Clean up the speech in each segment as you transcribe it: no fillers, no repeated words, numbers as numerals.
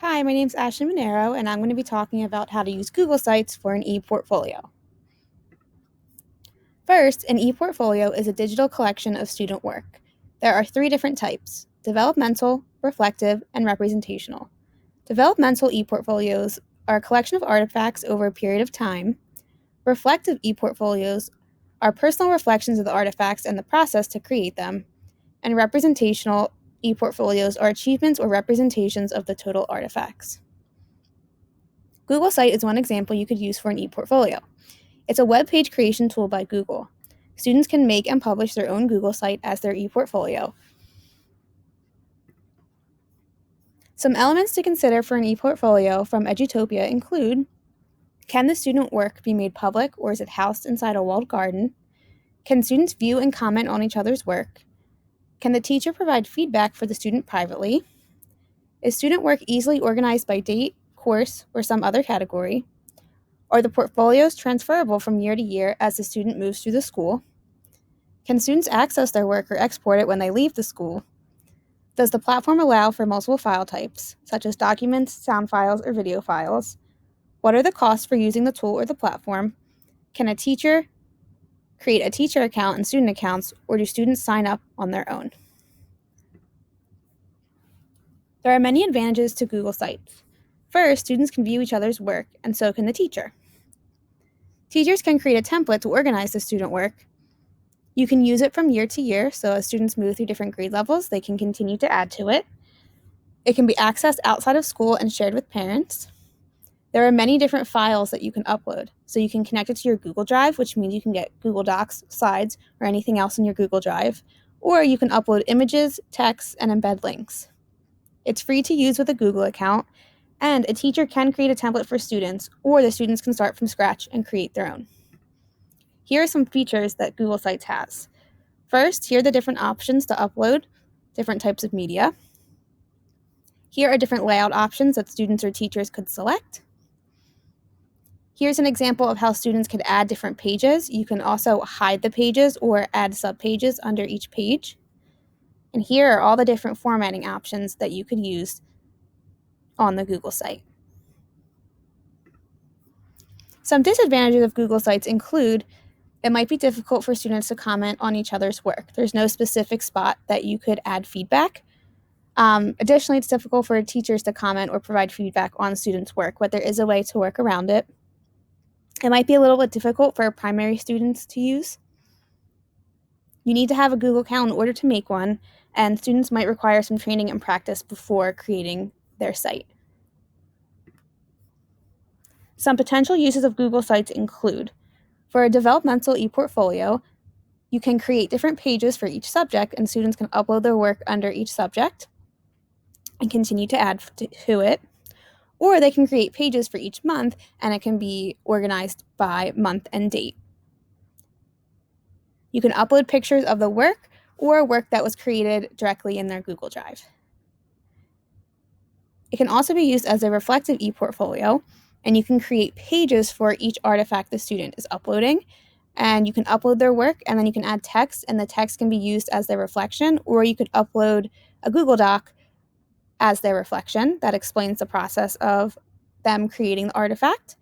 Hi, my name is Ashley Manero, and I'm going to be talking about how to use Google Sites for an ePortfolio. First, an ePortfolio is a digital collection of student work. There are three different types: developmental, reflective, and representational. Developmental ePortfolios are a collection of artifacts over a period of time. Reflective ePortfolios are personal reflections of the artifacts and the process to create them. And representational ePortfolios are achievements or representations of the total artifacts. Google Site is one example you could use for an ePortfolio. It's a web page creation tool by Google. Students can make and publish their own Google Site as their ePortfolio. Some elements to consider for an ePortfolio from Edutopia include: can the student work be made public, or is it housed inside a walled garden? Can students view and comment on each other's work? Can the teacher provide feedback for the student privately? Is student work easily organized by date, course, or some other category? Are the portfolios transferable from year to year as the student moves through the school? Can students access their work or export it when they leave the school? Does the platform allow for multiple file types, such as documents, sound files, or video files? What are the costs for using the tool or the platform? Can a teacher create a teacher account and student accounts, or do students sign up on their own? There are many advantages to Google Sites. First, students can view each other's work, and so can the teacher. Teachers can create a template to organize the student work. You can use it from year to year, so as students move through different grade levels, they can continue to add to it. It can be accessed outside of school and shared with parents. There are many different files that you can upload, so you can connect it to your Google Drive, which means you can get Google Docs, slides, or anything else in your Google Drive, or you can upload images, text, and embed links. It's free to use with a Google account, and a teacher can create a template for students, or the students can start from scratch and create their own. Here are some features that Google Sites has. First, here are the different options to upload different types of media. Here are different layout options that students or teachers could select. Here's an example of how students could add different pages. You can also hide the pages or add subpages under each page. And here are all the different formatting options that you could use on the Google site. Some disadvantages of Google Sites include: it might be difficult for students to comment on each other's work. There's no specific spot that you could add feedback. Additionally, it's difficult for teachers to comment or provide feedback on students' work, but there is a way to work around it. It might be a little bit difficult for primary students to use. You need to have a Google account in order to make one, and students might require some training and practice before creating their site. Some potential uses of Google Sites include: for a developmental ePortfolio, you can create different pages for each subject, and students can upload their work under each subject and continue to add to it. Or they can create pages for each month, and it can be organized by month and date. You can upload pictures of the work or work that was created directly in their Google Drive. It can also be used as a reflective ePortfolio, and you can create pages for each artifact the student is uploading. And you can upload their work, and then you can add text, and the text can be used as their reflection, or you could upload a Google Doc as their reflection that explains the process of them creating the artifact.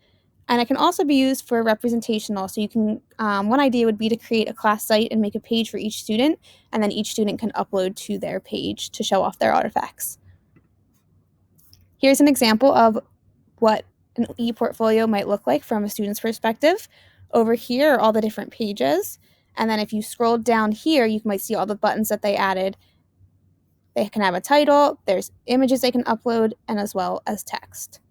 And it can also be used for representational. So you can, one idea would be to create a class site and make a page for each student, and then each student can upload to their page to show off their artifacts. Here's an example of what an ePortfolio might look like from a student's perspective. Over here are all the different pages. And then if you scroll down here, you might see all the buttons that they added. They can have a title, there's images they can upload, and as well as text.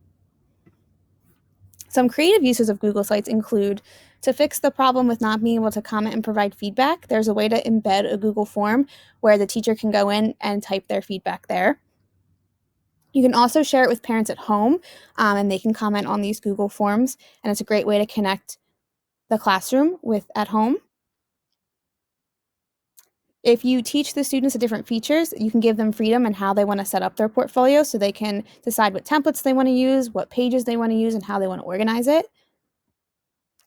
Some creative uses of Google Sites include: to fix the problem with not being able to comment and provide feedback, there's a way to embed a Google form where the teacher can go in and type their feedback there. You can also share it with parents at home, and they can comment on these Google forms, and it's a great way to connect the classroom with at home. If you teach the students the different features, you can give them freedom in how they want to set up their portfolio, so they can decide what templates they want to use, what pages they want to use, and how they want to organize it.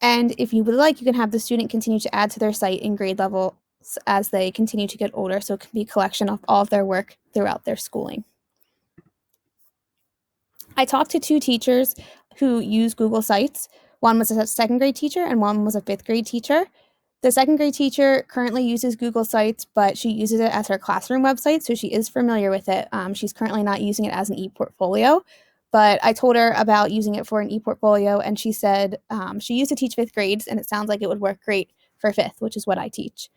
And if you would like, you can have the student continue to add to their site in grade level as they continue to get older, so it can be a collection of all of their work throughout their schooling. I talked to two teachers who use Google Sites. One was a second grade teacher and one was a fifth grade teacher. The second grade teacher currently uses Google Sites, but she uses it as her classroom website, so she is familiar with it. She's currently not using it as an ePortfolio, but I told her about using it for an ePortfolio, and she said she used to teach fifth grades, and it sounds like it would work great for fifth, which is what I teach.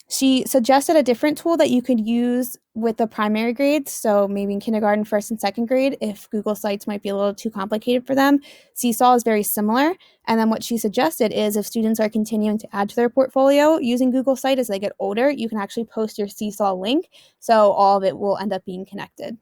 She suggested a different tool that you could use with the primary grades. So maybe in kindergarten, first and second grade, if Google Sites might be a little too complicated for them. Seesaw is very similar. And then what she suggested is if students are continuing to add to their portfolio using Google Site as they get older, you can actually post your Seesaw link. So all of it will end up being connected.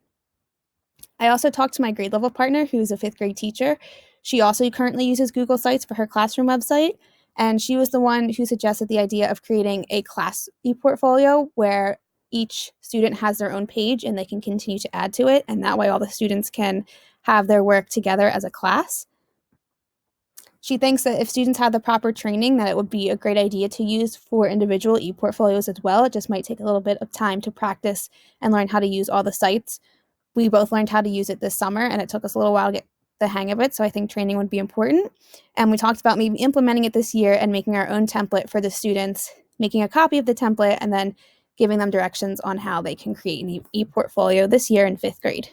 I also talked to my grade level partner, who's a fifth grade teacher. She also currently uses Google Sites for her classroom website. And she was the one who suggested the idea of creating a class ePortfolio where each student has their own page and they can continue to add to it. And that way, all the students can have their work together as a class. She thinks that if students have the proper training, that it would be a great idea to use for individual ePortfolios as well. It just might take a little bit of time to practice and learn how to use all the sites. We both learned how to use it this summer, and it took us a little while to get the hang of it. So I think training would be important. And we talked about maybe implementing it this year and making our own template for the students, making a copy of the template, and then giving them directions on how they can create an ePortfolio this year in fifth grade.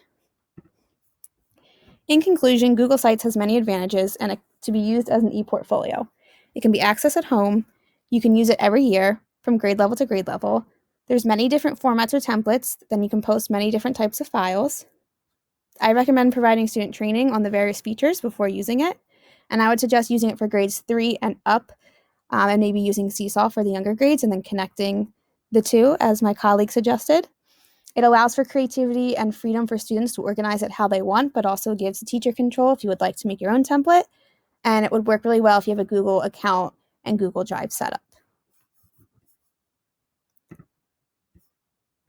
In conclusion, Google Sites has many advantages and to be used as an ePortfolio. It can be accessed at home. You can use it every year from grade level to grade level. There's many different formats or templates. Then you can post many different types of files. I recommend providing student training on the various features before using it. And I would suggest using it for grades 3 and up, and maybe using Seesaw for the younger grades and then connecting the two, as my colleague suggested. It allows for creativity and freedom for students to organize it how they want, but also gives the teacher control if you would like to make your own template. And it would work really well if you have a Google account and Google Drive set up.